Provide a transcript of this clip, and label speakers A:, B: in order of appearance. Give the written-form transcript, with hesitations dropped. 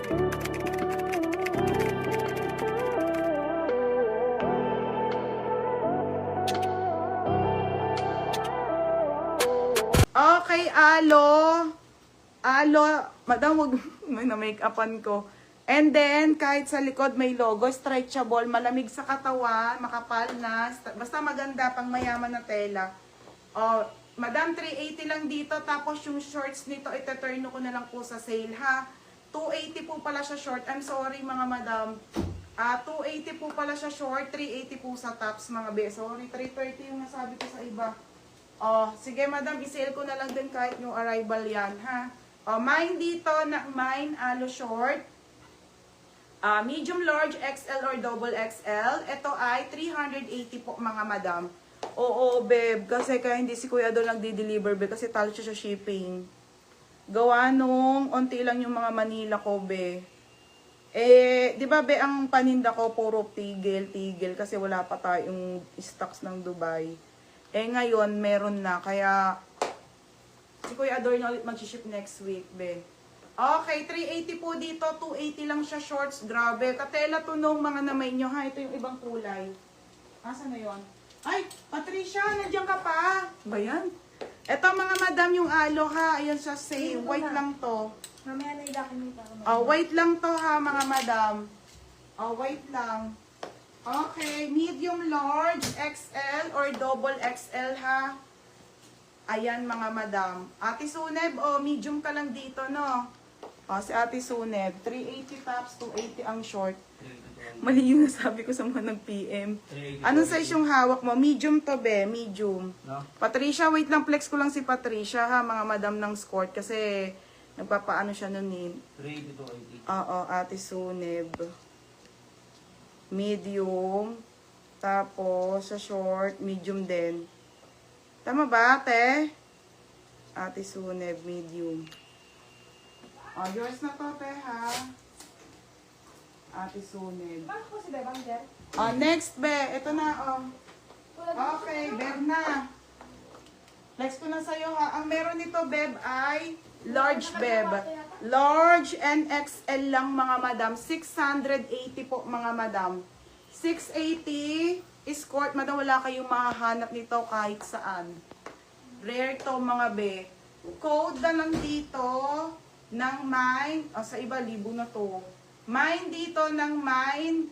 A: Okay, alo. Alo, madam, wag na make-upan ko. And then, kahit sa likod may logo, stretchable, malamig sa katawan, makapal na, basta maganda, pang mayaman na tela. Oh, madam, 380 lang dito, tapos yung shorts nito, itaturn ko na lang po sa sale, ha? 280 po pala siya short. I'm sorry, mga madam. 280 po pala siya short, 380 po sa tops, mga be. Sorry, 330 yung nasabi ko sa iba. Oh, sige, madam, i-sale ko na lang din kahit yung arrival yan, ha? Oh, mine dito, mine, alo short. Medium, large, XL or double XL. Ito ay 380 po, mga madam. Oo, babe. Kasi kaya hindi si Kuya doon nagdi-deliver, babe. Kasi talo siya sa shipping. Gawa nung unti lang yung mga Manila ko, be. Eh, di ba, be, ang paninda ko puro tigil. Kasi wala pa tayong stocks ng Dubai. Eh, ngayon, meron na. Kaya, si Kuya Adore na ulit mag-ship next week, be. Okay, 380 po dito, 280 lang siya shorts. Grabe, katela to nung mga namay nyo, ha? Ito yung ibang kulay. Asan na yun? Ay, Patricia, nandiyan ka pa. Ba yan? Ito mga madam yung alo, ha? Ayan siya, say, white lang to.
B: Mamaya na ilakin mo para
A: Oh, white lang to, ha, mga madam. Oh, white lang. Okay, medium, large, XL or double XL, ha? Ayan, mga madam. Ate Suneb, oh, medium ka lang dito, no? Oh, si Ate Suneb, 380 tops, 280 ang short. Mali yung nasabi ko sa mga nag-PM. Anong size yung hawak mo? Medium to, be. Medium.
C: No?
A: Patricia, wait lang. Flex ko lang si Patricia, ha? Mga madam ng skort. Kasi nagpapaano siya nun, eh.
C: 380 to 80.
A: Oo, Ate Suneb. Medium. Tapos, sa short, medium din. Tama ba, ate? Ate Suneb, medium. Oh, yours na to, te, ha? Ate Suneb.
B: Bakit ko si Bebanger?
A: Oh, next, be. Ito na, oh. Okay, beb na. Flex ko na sa'yo, ha? Ang meron nito, beb, ay large, beb. Large and XL lang, mga madam. 680 po, mga madam. 680 escort, madam, wala kayong mahahanap nito kahit saan. Rare to, mga be. Code na lang dito ng mine. Sa iba, libo na to. Mine dito ng mine